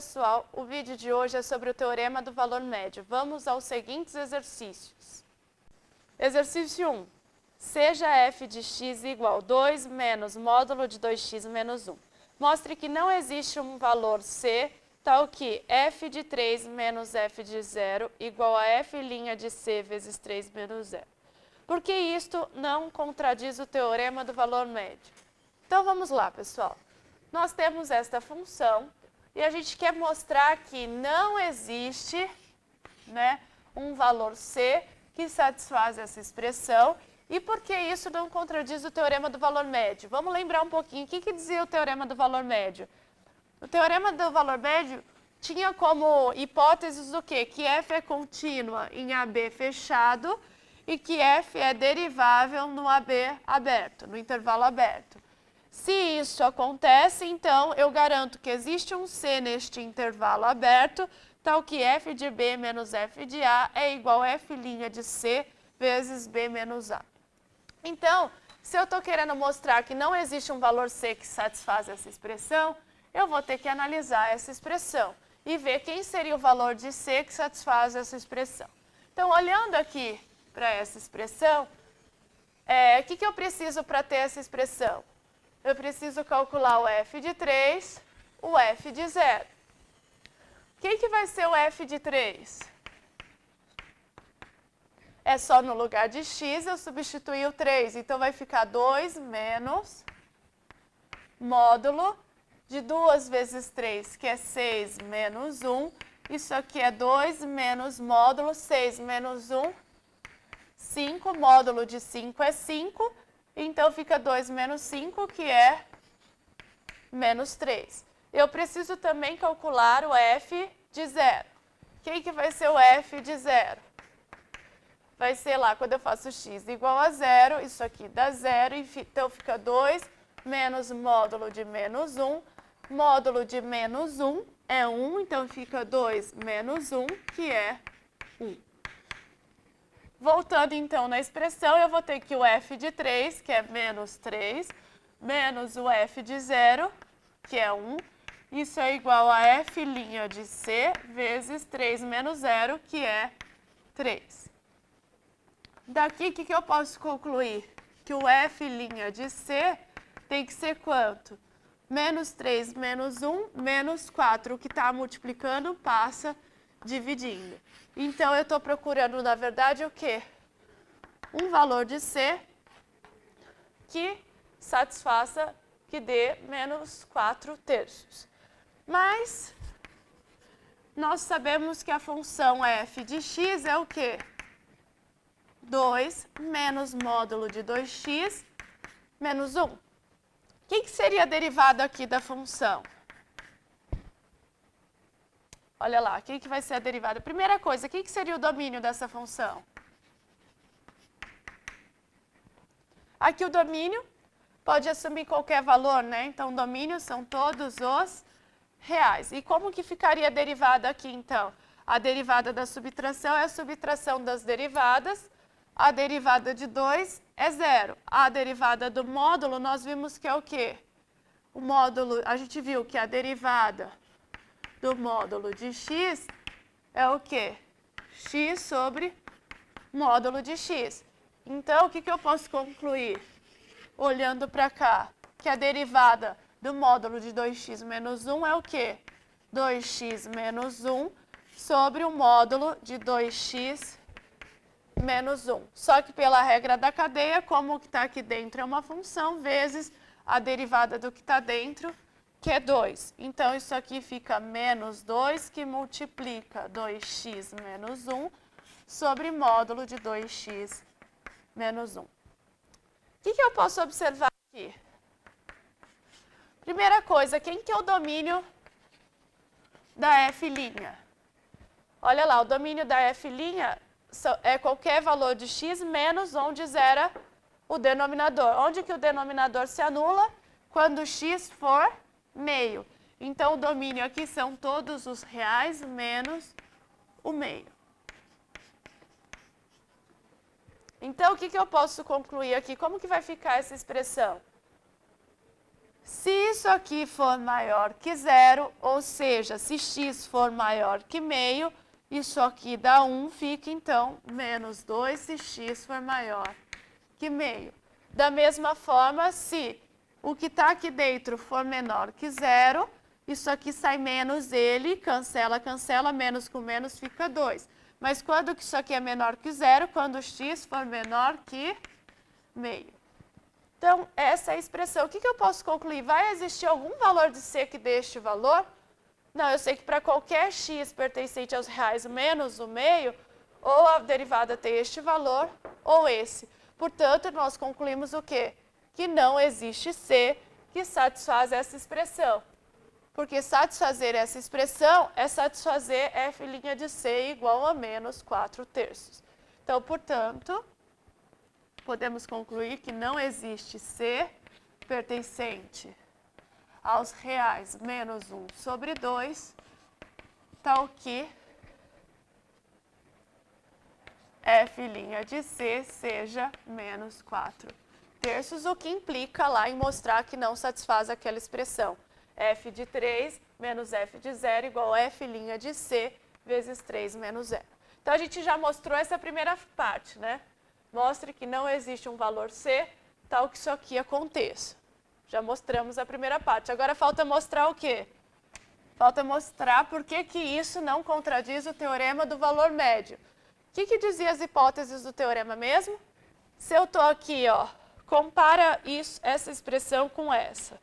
pessoal, o vídeo de hoje é sobre o teorema do valor médio. Vamos aos seguintes exercícios. Exercício 1. Seja f de x igual a 2 menos módulo de 2x menos 1. Mostre que não existe um valor c tal que f de 3 menos f de 0 igual a f' de c vezes 3 menos 0. Porque isto não contradiz o teorema do valor médio. Então vamos lá, pessoal. Nós temos esta função e a gente quer mostrar que não existe, um valor c que satisfaz essa expressão. E por que isso não contradiz o teorema do valor médio? Vamos lembrar um pouquinho. O que dizia o teorema do valor médio? O teorema do valor médio tinha como hipóteses o quê? Que f é contínua em AB fechado e que f é derivável no AB aberto, no intervalo aberto. Se isso acontece, então eu garanto que existe um c neste intervalo aberto, tal que f de b menos f de a é igual a f' de c vezes b menos a. Então, se eu estou querendo mostrar que não existe um valor c que satisfaz essa expressão, eu vou ter que analisar essa expressão e ver quem seria o valor de c que satisfaz essa expressão. Então, olhando aqui para essa expressão, o que eu preciso para ter essa expressão? Eu preciso calcular o f de 3, o f de 0. Quem que vai ser o f de 3? É só no lugar de x eu substituir o 3. Então, vai ficar 2 menos módulo de 2 vezes 3, que é 6 menos 1. Isso aqui é 2 menos módulo, 6 menos 1, 5. Módulo de 5 é 5. Então, fica 2 menos 5, que é menos 3. Eu preciso também calcular o f de 0. Quem que vai ser o f de 0? Vai ser lá, quando eu faço x igual a 0, isso aqui dá 0, então fica 2 menos módulo de menos 1. Módulo de menos 1 é 1, então fica 2 menos 1, que é 1. Voltando então na expressão, eu vou ter que o f de 3, que é menos 3, menos o f de 0, que é 1. Isso é igual a f' de c vezes 3 menos 0, que é 3. Daqui, o que eu posso concluir? Que o f' de c tem que ser quanto? Menos 3 menos 1, menos 4. O que está multiplicando passa dividindo. Então, eu estou procurando, na verdade, o quê? Um valor de c que satisfaça, que dê menos 4 terços. Mas, nós sabemos que a função f de x é o quê? 2 menos módulo de 2x menos 1. O que seria a derivada aqui da função? Olha lá, o que vai ser a derivada? Primeira coisa, o que seria o domínio dessa função? Aqui o domínio pode assumir qualquer valor, Então, domínio são todos os reais. E como que ficaria a derivada aqui, então? A derivada da subtração é a subtração das derivadas. A derivada de 2 é 0. A derivada do módulo, nós vimos que é o quê? O módulo, a gente viu que a derivada do módulo de x é o quê? X sobre módulo de x. Então, o que eu posso concluir? Olhando para cá, que a derivada do módulo de 2x menos 1 é o quê? 2x menos 1 sobre o módulo de 2x menos 1. Só que pela regra da cadeia, como o que está aqui dentro é uma função, vezes a derivada do que está dentro, que é 2. Então, isso aqui fica menos 2, que multiplica 2x menos 1 sobre módulo de 2x menos 1. O que eu posso observar aqui? Primeira coisa, quem que é o domínio da f'? Olha lá, o domínio da f' é qualquer valor de x menos onde zera o denominador. Onde que o denominador se anula? Quando x for meio. Então, o domínio aqui são todos os reais menos o meio. Então, o que eu posso concluir aqui? Como que vai ficar essa expressão? Se isso aqui for maior que zero, ou seja, se x for maior que meio, isso aqui dá 1, fica então menos 2 se x for maior que meio. Da mesma forma, se o que está aqui dentro for menor que zero, isso aqui sai menos ele, cancela, cancela, menos com menos fica 2. Mas quando que isso aqui é menor que zero? Quando x for menor que meio. Então, essa é a expressão. O que eu posso concluir? Vai existir algum valor de c que dê este valor? Não, eu sei que para qualquer x pertencente aos reais menos o meio, ou a derivada tem este valor, ou esse. Portanto, nós concluímos o quê? Que não existe c que satisfaz essa expressão. Porque satisfazer essa expressão é satisfazer f' de c igual a menos 4/3. Então, portanto, podemos concluir que não existe c pertencente aos reais menos 1/2, tal que f' de c seja menos 4/3, o que implica lá em mostrar que não satisfaz aquela expressão. F de 3 menos f de 0 igual a f' de c vezes 3 menos 0. Então, a gente já mostrou essa primeira parte, né? Mostre que não existe um valor c, tal que isso aqui aconteça. Já mostramos a primeira parte. Agora, falta mostrar o quê? Falta mostrar por que isso não contradiz o teorema do valor médio. O que dizia as hipóteses do teorema mesmo? Se eu estou aqui, ó, compara isso, essa expressão com essa.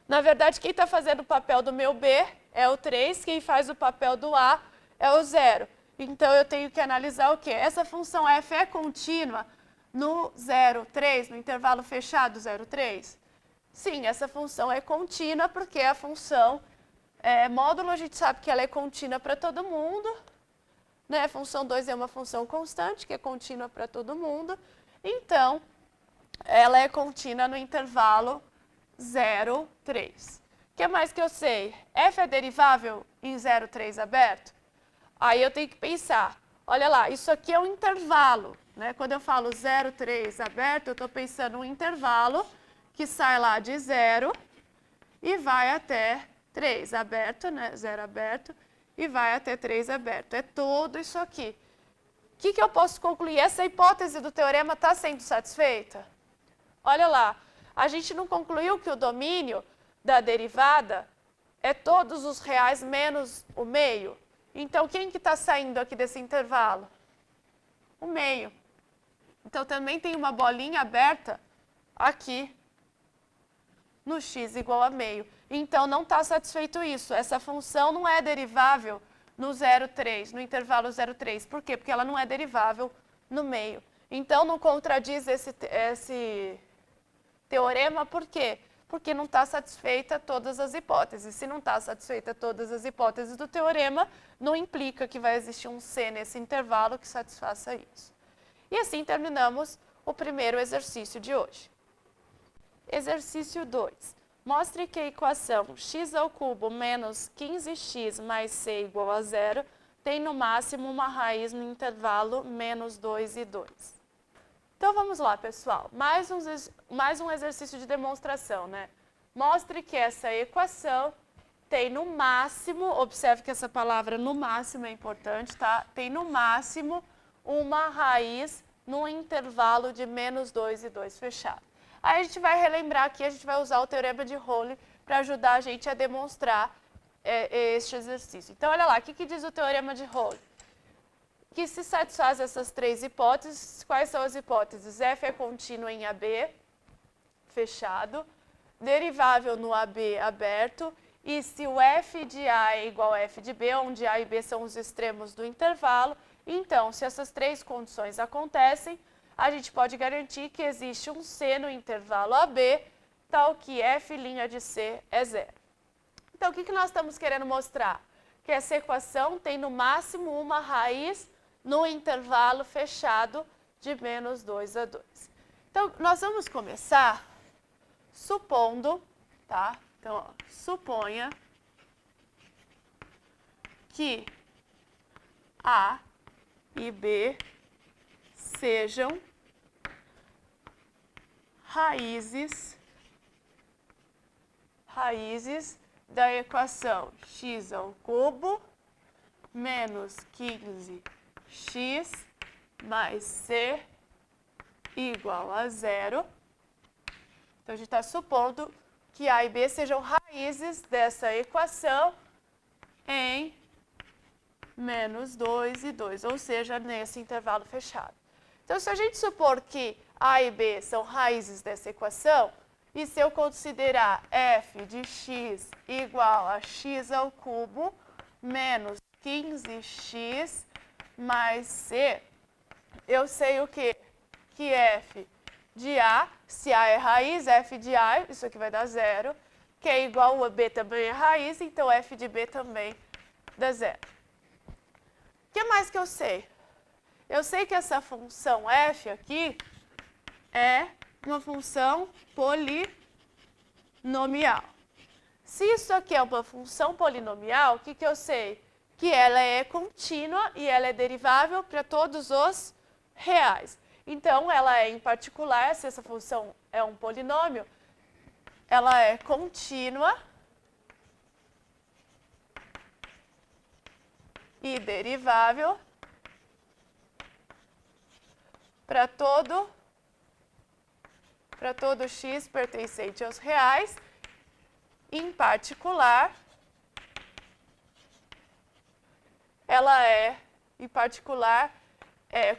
Na verdade, quem está fazendo o papel do meu B é o 3, quem faz o papel do A é o 0. Então, eu tenho que analisar o quê? Essa função f é contínua no 0,3, no intervalo fechado 0,3? Sim, essa função é contínua porque a função módulo, a gente sabe que ela é contínua para todo mundo. Né? A função 2 é uma função constante, que é contínua para todo mundo. Então, ela é contínua no intervalo 0,3. O que mais que eu sei? F é derivável em 0,3 aberto? Aí eu tenho que pensar, olha lá, isso aqui é um intervalo, né? Quando eu falo 0,3 aberto, eu estou pensando um intervalo que sai lá de 0 e vai até 3 aberto, né? 0 aberto, e vai até 3 aberto. É tudo isso aqui. O que eu posso concluir? Essa hipótese do teorema está sendo satisfeita? Olha lá, a gente não concluiu que o domínio da derivada é todos os reais menos o meio? Então, quem que está saindo aqui desse intervalo? O meio. Então, também tem uma bolinha aberta aqui no x igual a meio. Então, não está satisfeito isso. Essa função não é derivável no 0,3, no intervalo 0,3. Por quê? Porque ela não é derivável no meio. Então, não contradiz esse teorema, por quê? Porque não está satisfeita todas as hipóteses. Se não está satisfeita todas as hipóteses do teorema, não implica que vai existir um C nesse intervalo que satisfaça isso. E assim terminamos o primeiro exercício de hoje. Exercício 2. Mostre que a equação x² menos 15x mais c igual a 0 tem no máximo uma raiz no intervalo menos 2 e 2. Então, vamos lá, pessoal. Mais um exercício de demonstração, né? Mostre que essa equação tem no máximo, observe que essa palavra no máximo é importante, tá? Tem no máximo uma raiz no intervalo de menos 2 e 2 fechado. Aí a gente vai relembrar aqui, a gente vai usar o teorema de Rolle para ajudar a gente a demonstrar este exercício. Então, olha lá, o que diz o teorema de Rolle? Que se satisfaz essas três hipóteses. Quais são as hipóteses? F é contínuo em AB, fechado, derivável no AB aberto, e se o f de A é igual a f de B, onde A e B são os extremos do intervalo, então, se essas três condições acontecem, a gente pode garantir que existe um C no intervalo AB, tal que f' de C é 0. Então, o que nós estamos querendo mostrar? Que essa equação tem no máximo uma raiz no intervalo fechado de menos 2 a 2. Então, nós vamos começar supondo, tá? Então, ó, suponha que A e B sejam raízes raízes da equação x ao cubo menos 15x mais c igual a zero. Então, a gente está supondo que A e B sejam raízes dessa equação em menos 2 e 2, ou seja, nesse intervalo fechado. Então, se a gente supor que A e B são raízes dessa equação, e se eu considerar f de x igual a x ao cubo menos 15x mais c, eu sei o quê? Que f de A, se A é raiz, f de A, isso aqui vai dar zero, que é igual a B também é raiz, então f de B também dá zero. O que mais que eu sei? Eu sei que essa função f aqui é uma função polinomial. Se isso aqui é uma função polinomial, o que eu sei? Que ela é contínua e ela é derivável para todos os reais. Então, ela é, em particular, se essa função é um polinômio, ela é contínua e derivável para todo x pertencente aos reais, em particular, ela é,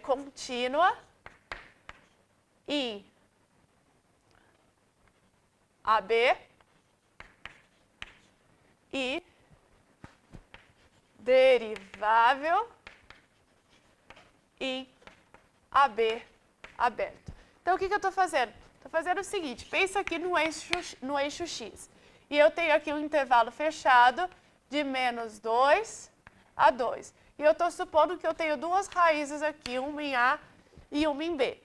contínua em AB e derivável em AB aberto. Então, o que eu estou fazendo? Estou fazendo o seguinte, pensa aqui no eixo x. E eu tenho aqui um intervalo fechado de menos 2 a 2. E eu estou supondo que eu tenho duas raízes aqui, uma em A e uma em B,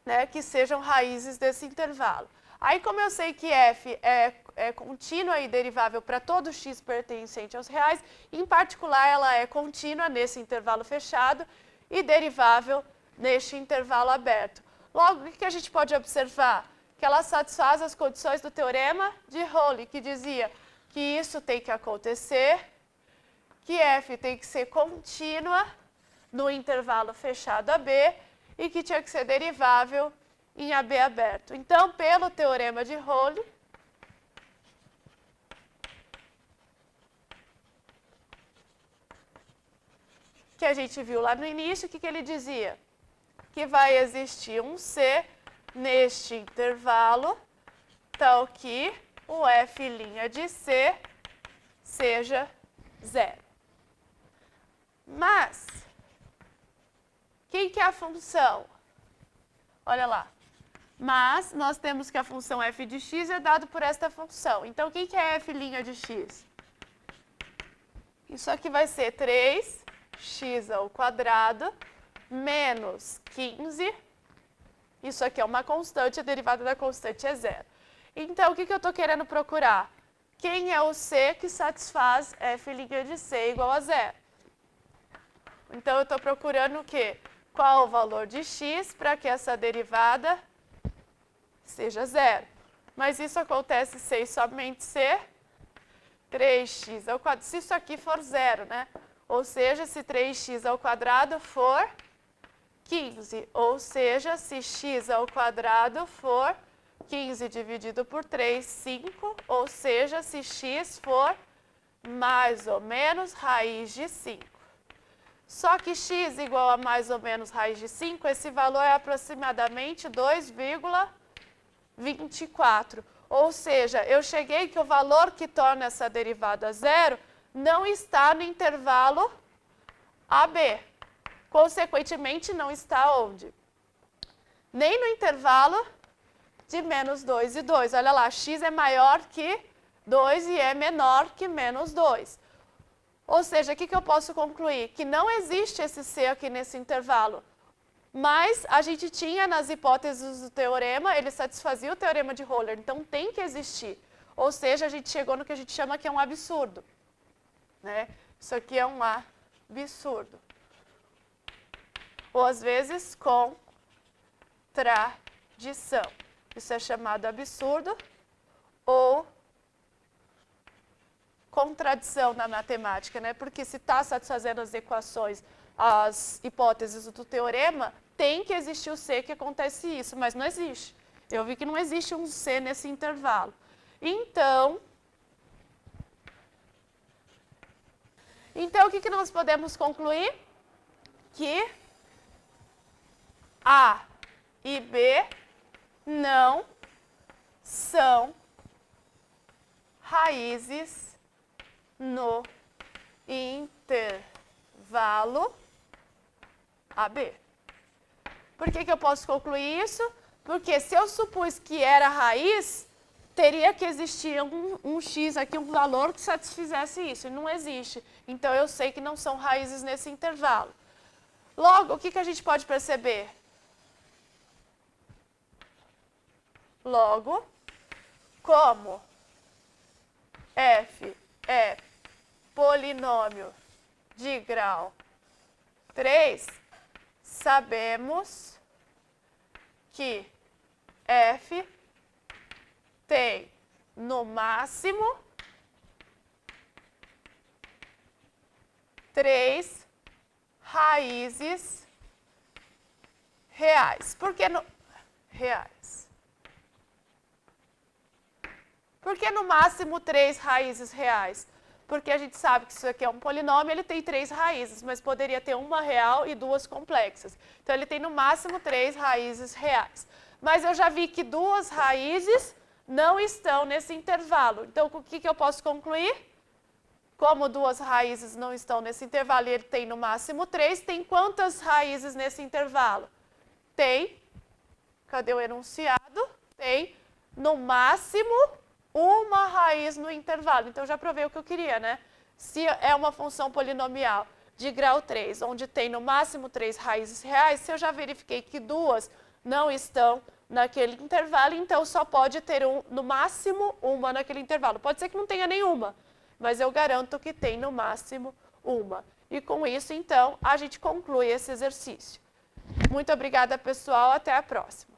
né, que sejam raízes desse intervalo. Aí, como eu sei que f é contínua e derivável para todo x pertencente aos reais, em particular, ela é contínua nesse intervalo fechado e derivável neste intervalo aberto. Logo, o que a gente pode observar? Que ela satisfaz as condições do teorema de Rolle, que dizia que isso tem que acontecer, que f tem que ser contínua no intervalo fechado AB e que tinha que ser derivável em AB aberto. Então, pelo teorema de Rolle, que a gente viu lá no início, o que ele dizia? Que vai existir um C neste intervalo, tal que o f' de C seja zero. Mas, quem que é a função? Olha lá. Mas, nós temos que a função f de x é dado por esta função. Então, quem que é f' de x? Isso aqui vai ser 3x ao quadrado menos 15. Isso aqui é uma constante, a derivada da constante é zero. Então, o que eu estou querendo procurar? Quem é o C que satisfaz f' de C igual a zero? Então, eu estou procurando o quê? Qual o valor de x para que essa derivada seja zero? Mas isso acontece se somente C, 3x ao quadrado, se isso aqui for zero, né? Ou seja, se 3x ao quadrado for 15, ou seja, se x ao quadrado for 15 dividido por 3, 5, ou seja, se x for mais ou menos raiz de 5. Só que x igual a mais ou menos raiz de 5, esse valor é aproximadamente 2,24. Ou seja, eu cheguei que o valor que torna essa derivada zero não está no intervalo AB. Consequentemente, não está onde? Nem no intervalo de menos 2 e 2. Olha lá, x é maior que 2 e é menor que menos 2. Ou seja, o que eu posso concluir? Que não existe esse C aqui nesse intervalo. Mas a gente tinha nas hipóteses do teorema, ele satisfazia o teorema de Rolle, então tem que existir. Ou seja, a gente chegou no que a gente chama que é um absurdo, né? Isso aqui é um absurdo. Ou às vezes contradição. Isso é chamado absurdo ou contradição na matemática, né? Porque se está satisfazendo as equações, as hipóteses do teorema, tem que existir o C que acontece isso, mas não existe. Eu vi que não existe um C nesse intervalo. Então, o que nós podemos concluir? Que A e B não são raízes no intervalo AB. Por que eu posso concluir isso? Porque se eu supus que era raiz, teria que existir um x aqui, um valor que satisfizesse isso, e não existe. Então, eu sei que não são raízes nesse intervalo. Logo, o que a gente pode perceber? Logo, como f é polinômio de grau 3, sabemos que f tem, no máximo, 3 raízes reais. Por que reais? Por que no máximo 3 raízes reais? Porque a gente sabe que isso aqui é um polinômio, ele tem 3 raízes, mas poderia ter uma real e 2 complexas. Então, ele tem no máximo 3 raízes reais. Mas eu já vi que 2 raízes não estão nesse intervalo. Então, o que eu posso concluir? Como 2 raízes não estão nesse intervalo e ele tem no máximo 3, tem quantas raízes nesse intervalo? Tem, cadê o enunciado? Tem no máximo uma raiz no intervalo. Então, eu já provei o que eu queria, né? Se é uma função polinomial de grau 3, onde tem no máximo 3 raízes reais, se eu já verifiquei que 2 não estão naquele intervalo, então só pode ter no máximo uma naquele intervalo. Pode ser que não tenha nenhuma, mas eu garanto que tem no máximo uma. E com isso, então, a gente conclui esse exercício. Muito obrigada, pessoal. Até a próxima.